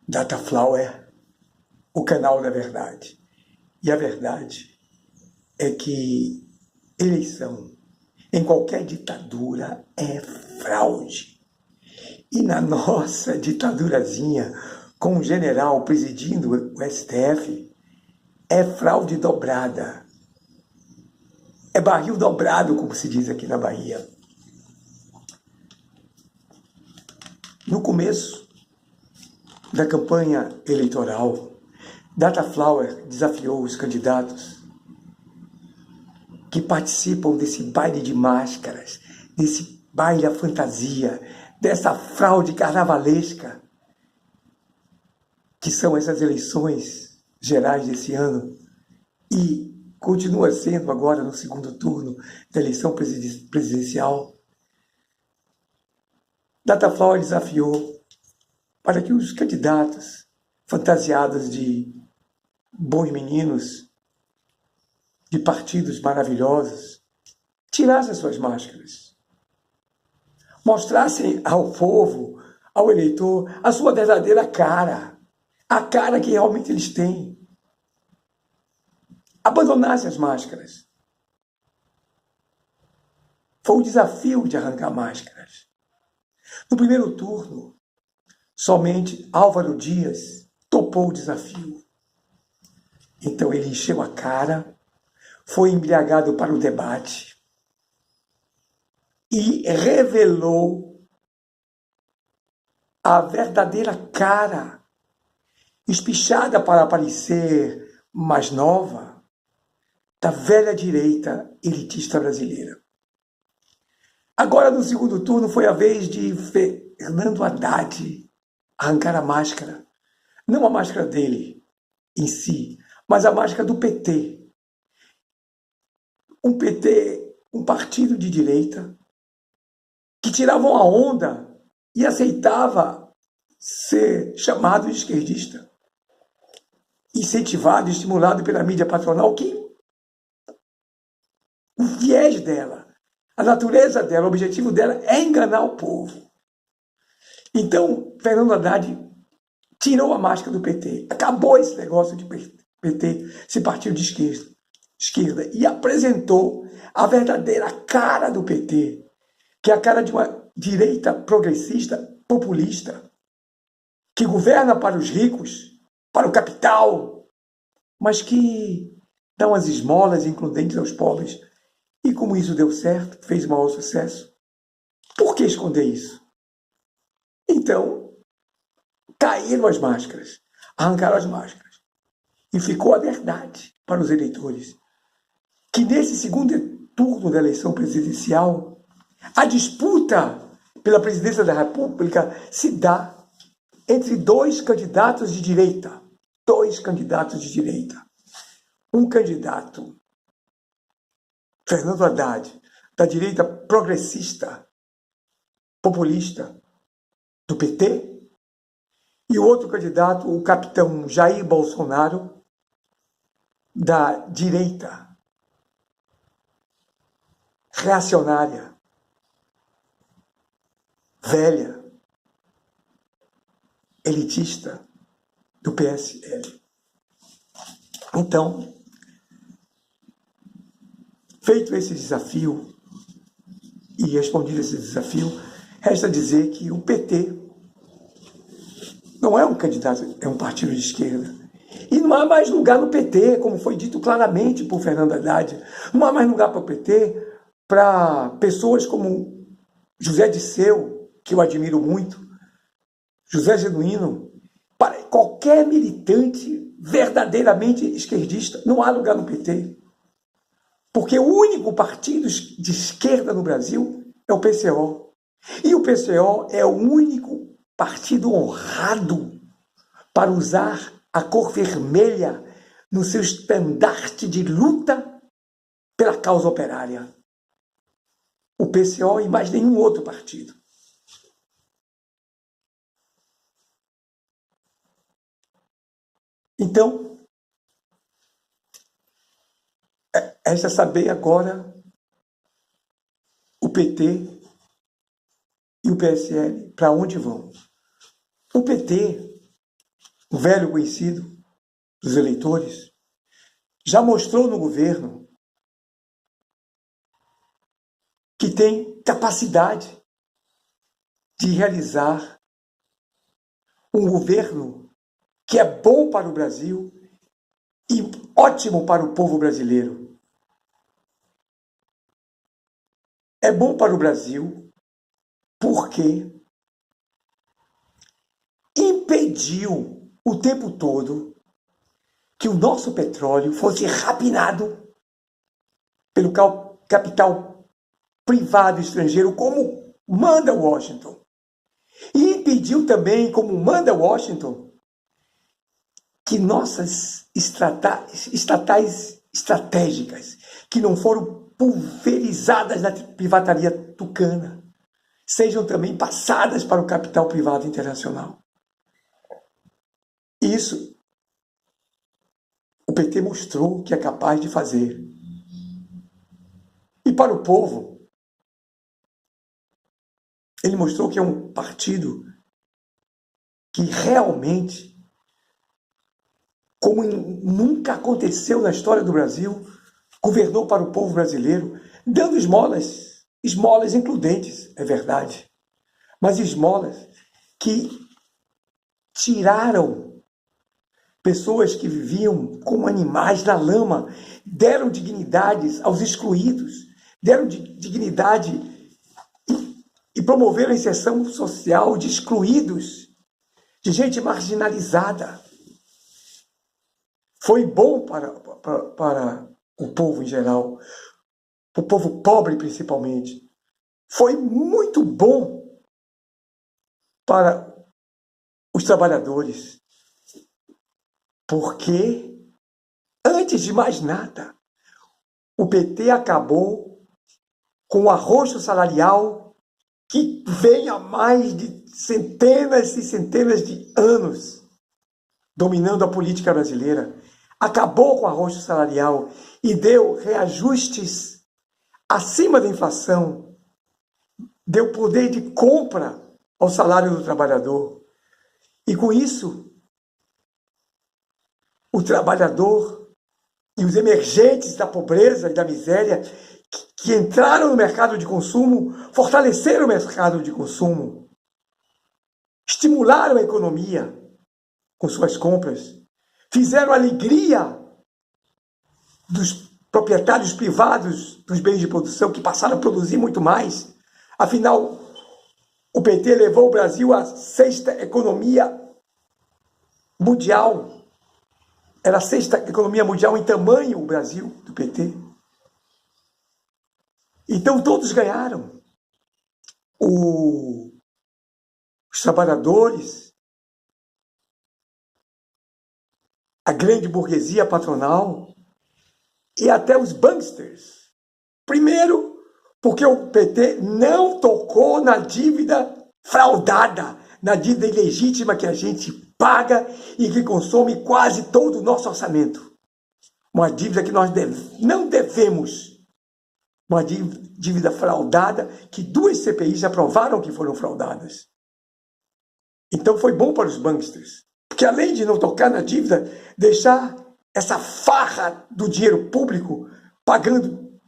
Dataflower, o canal da verdade. E a verdade é que eleição em qualquer ditadura é fraude. E na nossa ditadurazinha, com um general presidindo o STF, é fraude dobrada. É barril dobrado, como se diz aqui na Bahia. No começo da campanha eleitoral, Dataflower desafiou os candidatos que participam desse baile de máscaras, desse baile à fantasia, dessa fraude carnavalesca, que são essas eleições gerais desse ano, e continua sendo agora no segundo turno da eleição presidencial. Dataflower desafiou para que os candidatos fantasiados de bons meninos, de partidos maravilhosos, tirassem suas máscaras, mostrassem ao povo, ao eleitor, a sua verdadeira cara, a cara que realmente eles têm. Abandonassem as máscaras. Foi o desafio de arrancar máscaras. No primeiro turno, somente Álvaro Dias topou o desafio. Então ele encheu a cara, foi embriagado para o debate e revelou a verdadeira cara, espichada para parecer mais nova, da velha direita elitista brasileira. Agora, no segundo turno, foi a vez de Fernando Haddad arrancar a máscara. Não a máscara dele em si, mas a máscara do PT. Um PT, um partido de direita, que tiravam a onda e aceitava ser chamado de esquerdista, incentivado e estimulado pela mídia patronal, que o viés dela, a natureza dela, o objetivo dela é enganar o povo. Então, Fernando Haddad tirou a máscara do PT, acabou esse negócio de PT, esse partido de esquerda, e apresentou a verdadeira cara do PT, que é a cara de uma direita progressista, populista, que governa para os ricos, para o capital, mas que dá umas esmolas includentes aos pobres. E como isso deu certo, fez maior sucesso, por que esconder isso? Então, caíram as máscaras, arrancaram as máscaras. E ficou a verdade para os eleitores, que nesse segundo turno da eleição presidencial, a disputa pela presidência da República se dá entre dois candidatos de direita. Dois candidatos de direita. Um candidato, Fernando Haddad, da direita progressista, populista, do PT, e o outro candidato, o capitão Jair Bolsonaro, da direita reacionária, velha, elitista, do PSL. Então, feito esse desafio e respondido esse desafio, resta dizer que o PT não é um candidato, é um partido de esquerda. E não há mais lugar no PT, como foi dito claramente por Fernando Haddad. Não há mais lugar para o PT para pessoas como José Disseu, que eu admiro muito, José Genuíno, para qualquer militante verdadeiramente esquerdista. Não há lugar no PT. Porque o único partido de esquerda no Brasil é o PCO. E o PCO é o único partido honrado para usar a cor vermelha no seu estandarte de luta pela causa operária. O PCO e mais nenhum outro partido. Então, resta saber agora o PT e o PSL para onde vão. O PT um velho conhecido dos eleitores, já mostrou no governo que tem capacidade de realizar um governo que é bom para o Brasil e ótimo para o povo brasileiro. É bom para o Brasil porque impediu o tempo todo que o nosso petróleo fosse rapinado pelo capital privado estrangeiro, como manda Washington. E impediu também, como manda Washington, que nossas estatais estratégicas, que não foram pulverizadas na privataria tucana, sejam também passadas para o capital privado internacional. Isso o PT mostrou que é capaz de fazer. E para o povo, ele mostrou que é um partido que realmente, como nunca aconteceu na história do Brasil, governou para o povo brasileiro, dando esmolas includentes, é verdade, mas esmolas que tiraram pessoas que viviam como animais na lama, deram dignidades aos excluídos, deram dignidade e promoveram a inserção social de excluídos, de gente marginalizada. Foi bom para o povo em geral, para o povo pobre principalmente. Foi muito bom para os trabalhadores. Porque, antes de mais nada, o PT acabou com o arroxo salarial que vem há mais de centenas e centenas de anos dominando a política brasileira. Acabou com o arroxo salarial e deu reajustes acima da inflação, deu poder de compra ao salário do trabalhador. E com isso, o trabalhador e os emergentes da pobreza e da miséria que entraram no mercado de consumo, fortaleceram o mercado de consumo, estimularam a economia com suas compras, fizeram alegria dos proprietários privados dos bens de produção que passaram a produzir muito mais. Afinal, o PT levou o Brasil à 6ª economia mundial. Era a 6ª economia mundial em tamanho, o Brasil, do PT. Então, todos ganharam. Os trabalhadores, a grande burguesia patronal e até os banksters. Primeiro, porque o PT não tocou na dívida fraudada, na dívida ilegítima que a gente paga e que consome quase todo o nosso orçamento. Uma dívida que nós não devemos. Uma dívida fraudada que 2 CPIs já provaram que foram fraudadas. Então foi bom para os banksters. Porque além de não tocar na dívida, deixar essa farra do dinheiro público pagando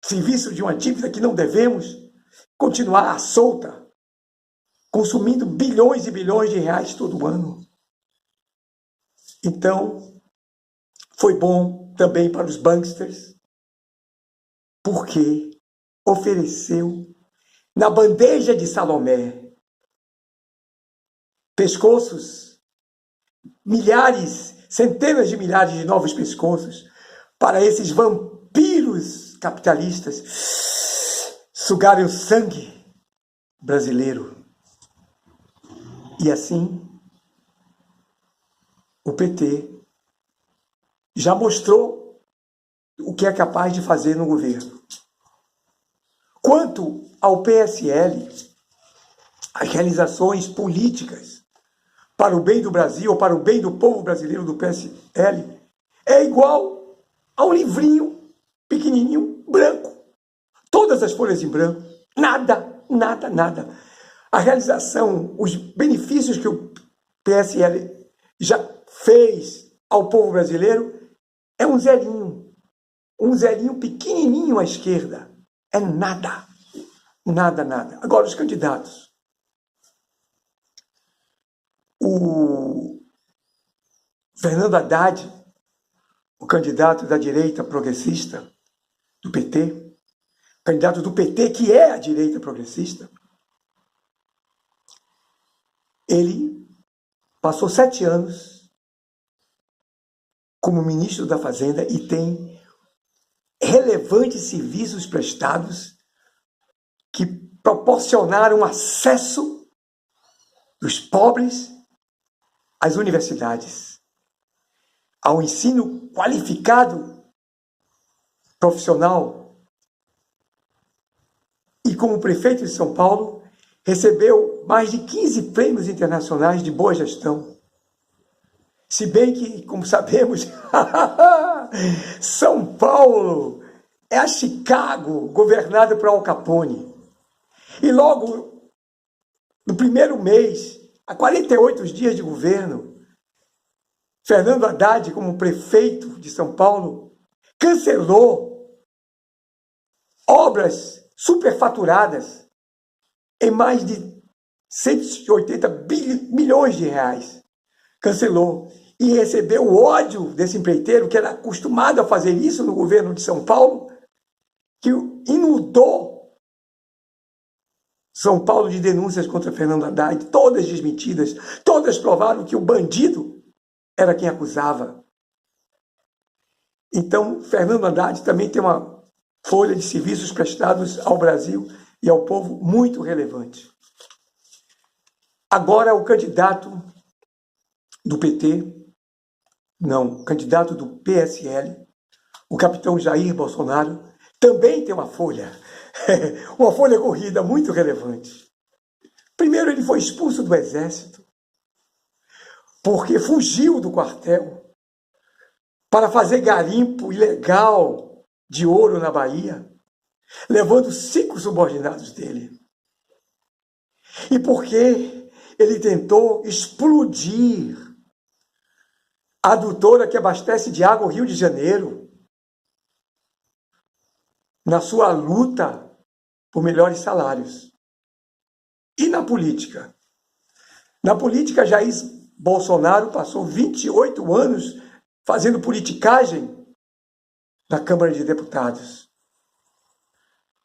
serviço de uma dívida que não devemos, continuar à solta, consumindo bilhões e bilhões de reais todo ano. Então, foi bom também para os banksters, porque ofereceu na bandeja de Salomé pescoços, milhares, centenas de milhares de novos pescoços para esses vampiros capitalistas sugarem o sangue brasileiro. E assim, o PT já mostrou o que é capaz de fazer no governo. Quanto ao PSL, as realizações políticas para o bem do Brasil, ou para o bem do povo brasileiro do PSL, é igual a um livrinho pequenininho, branco. Todas as folhas em branco. Nada, nada, nada. A realização, os benefícios que o PSL já fez ao povo brasileiro é um zelinho pequenininho à esquerda. É nada, nada, nada. Agora, os candidatos. O Fernando Haddad, o candidato da direita progressista, do PT, candidato do PT, que é a direita progressista, ele passou 7 anos como ministro da Fazenda e tem relevantes serviços prestados que proporcionaram acesso dos pobres às universidades, ao ensino qualificado profissional. E como prefeito de São Paulo, recebeu mais de 15 prêmios internacionais de boa gestão. Se bem que, como sabemos, São Paulo é a Chicago governada por Al Capone. E logo, no primeiro mês, há 48 dias de governo, Fernando Haddad, como prefeito de São Paulo, cancelou obras superfaturadas em mais de 180 milhões de reais. Cancelou. E recebeu o ódio desse empreiteiro, que era acostumado a fazer isso no governo de São Paulo, que inundou São Paulo de denúncias contra Fernando Haddad, todas desmentidas, todas provaram que o bandido era quem acusava. Então, Fernando Haddad também tem uma folha de serviços prestados ao Brasil e ao povo muito relevante. Agora, o candidato do PT, não, candidato do PSL, o capitão Jair Bolsonaro, também tem uma folha corrida muito relevante. Primeiro, ele foi expulso do Exército, porque fugiu do quartel para fazer garimpo ilegal de ouro na Bahia, levando 5 subordinados dele. E porque ele tentou explodir a adutora que abastece de água o Rio de Janeiro, na sua luta por melhores salários. E na política? Na política, Jair Bolsonaro passou 28 anos fazendo politicagem na Câmara de Deputados,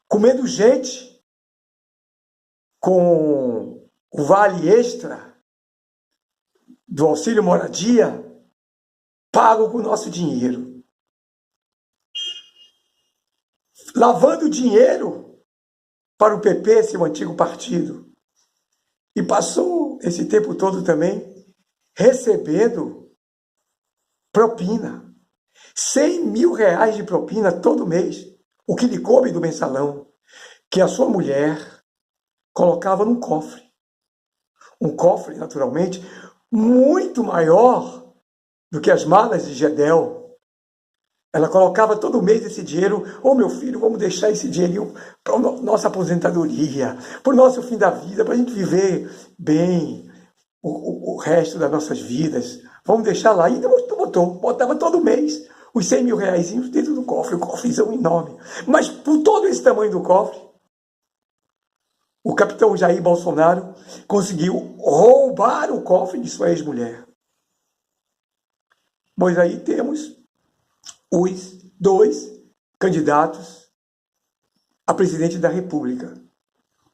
comendo gente com o vale extra do auxílio moradia pago com o nosso dinheiro. Lavando dinheiro para o PP, seu antigo partido. E passou esse tempo todo também recebendo propina. 100 mil reais de propina todo mês. O que lhe coube do mensalão. Que a sua mulher colocava num cofre. Um cofre, naturalmente, muito maior do que as malas de Gedel. Ela colocava todo mês esse dinheiro. Ô, meu filho, vamos deixar esse dinheirinho para a nossa aposentadoria, para o nosso fim da vida, para a gente viver bem o resto das nossas vidas. Vamos deixar lá. E botava todo mês os 100 mil reais dentro do cofre, um cofrezão enorme. Mas por todo esse tamanho do cofre, o capitão Jair Bolsonaro conseguiu roubar o cofre de sua ex-mulher. Pois aí temos os 2 candidatos a presidente da República,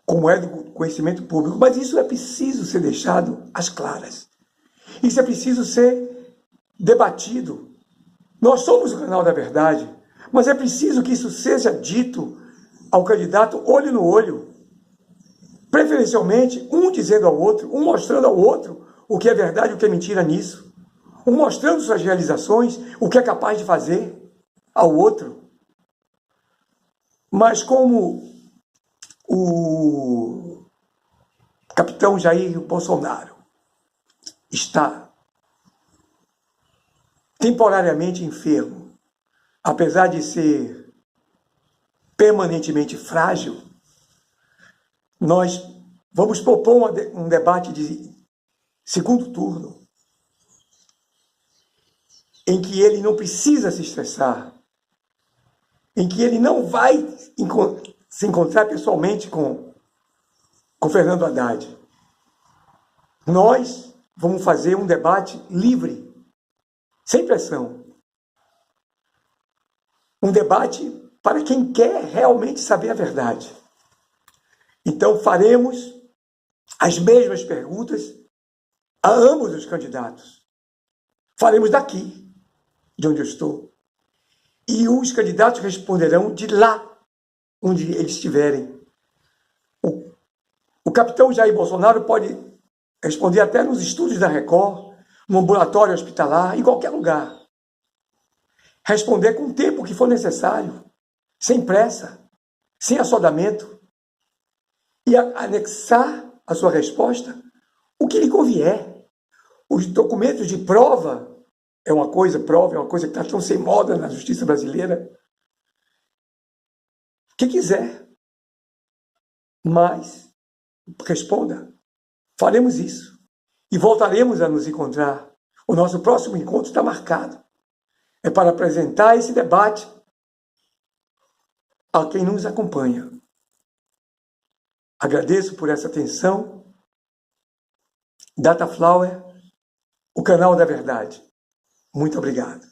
como é do conhecimento público. Mas isso é preciso ser deixado às claras. Isso é preciso ser debatido. Nós somos o canal da verdade, mas é preciso que isso seja dito ao candidato olho no olho. Preferencialmente, um dizendo ao outro, um mostrando ao outro o que é verdade e o que é mentira nisso. Um mostrando suas realizações, o que é capaz de fazer ao outro. Mas como o capitão Jair Bolsonaro está temporariamente enfermo, apesar de ser permanentemente frágil, nós vamos propor um debate de segundo turno. em que ele não precisa se estressar, em que ele não vai se encontrar pessoalmente com Fernando Haddad. Nós vamos fazer um debate livre, sem pressão. Um debate para quem quer realmente saber a verdade. Então, faremos as mesmas perguntas a ambos os candidatos. Faremos daqui, de onde eu estou. E os candidatos responderão de lá, onde eles estiverem. O capitão Jair Bolsonaro pode responder até nos estúdios da Record, no ambulatório hospitalar, em qualquer lugar. Responder com o tempo que for necessário, sem pressa, sem assodamento, e anexar a sua resposta o que lhe convier. Os documentos de prova é uma coisa que está tão sem moda na justiça brasileira. O que quiser. Mas responda. Faremos isso. E voltaremos a nos encontrar. O nosso próximo encontro está marcado. É para apresentar esse debate a quem nos acompanha. Agradeço por essa atenção. Dataflower, o canal da verdade. Muito obrigado.